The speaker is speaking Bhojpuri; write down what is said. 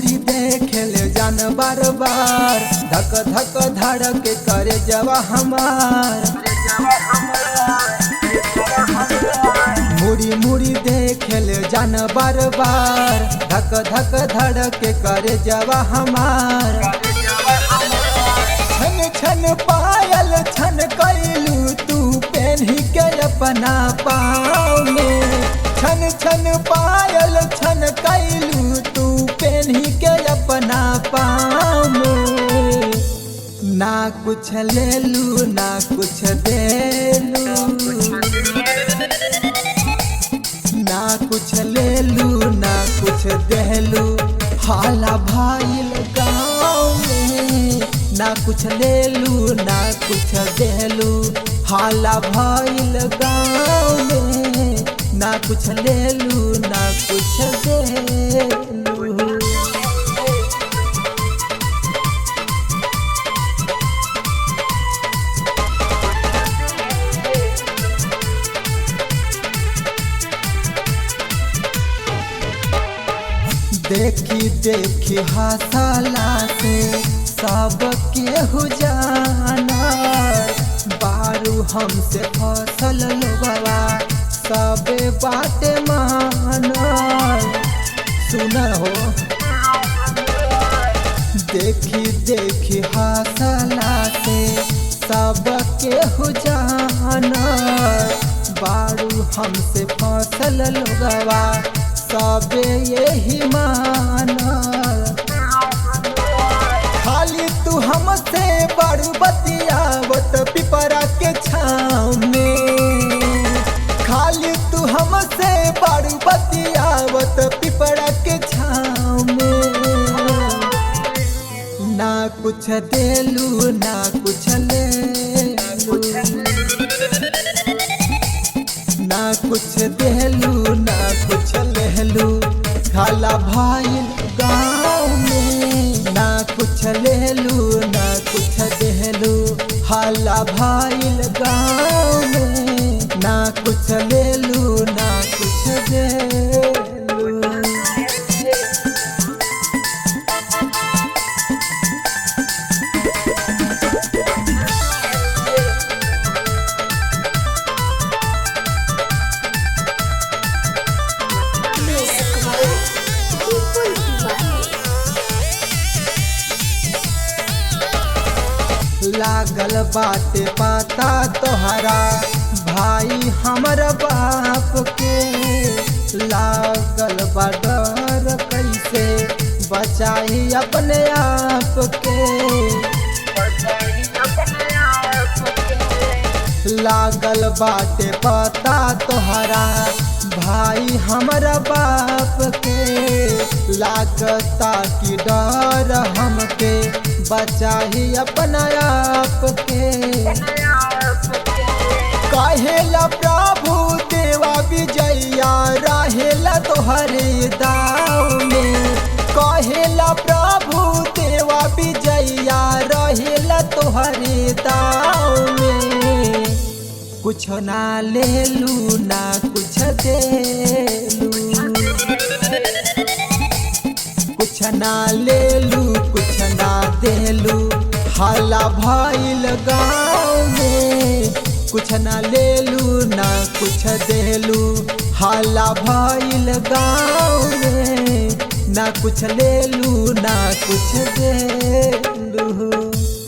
मुड़ी देखे ले जान बार बार, धक धक धड़क करे जवा हमार। मुड़ी मुड़ी देखे ले जान बार बार, धक धक धड़क करे जवा हमार। छन छन पायल छन कैलू तू पेन्ही के अपना पाँव में, छन छन पायल छन कैलू तू पेन्ही के अपना पाँव में। ना कुछ लेलू ना कुछ देलू, ना कुछ लेलू ना कुछ देलू, हाला भाईल गाँव में। ना कुछ लेलू ना कुछ देलू, हाला भाईल गाँव में। ना कुछ लेलू ना कुछ देलू। देखी देखी हंसला से सब केहू जाना, बारू हमसे फसल लोगवा सबे बाटे माना। सुनर हो देखी देखी हंसला से सब केहू जाना, बारू हमसे फसल लोगवा सबे यही माना। खाली तू हमसे बड़ू बतियावत पिपरा के छाँव में, खाली तू हमसे बड़ू बतियावत पिपरा के छाँव में। ना कुछ देलू ना कुछ लेलू, ना कुछ देलू ना कुछ लेलू, हाला भाईल गाँव में। ना कुछ लेलू ना कुछ देलू, हाला भाईल गाँव में। ना कुछ लेलू ना कुछ देलू। लागल बाटे पाता तोहरा भाई हमर बाप के, लागल बा डर कैसे बचाई अपने आप के। लागल बाटे पाता तोहरा भाई हमरा बाप के, लागता कि डर हमके बचाही अपना आप के। कहेला प्रभु देवा विजया रहेला तोहरे दाव में, कहेला प्रभु देवा विजया रहेला तोहरे दाव में। कुछ ना लेलू ना कुछ देलू, कुछ ना लेलू कुछ ना देलू, हाला भाईल गाँव में। कुछ ना लेलू ना कुछ देलू, हाला भाईल गाँव में। ना कुछ लेलू ना कुछ देलू।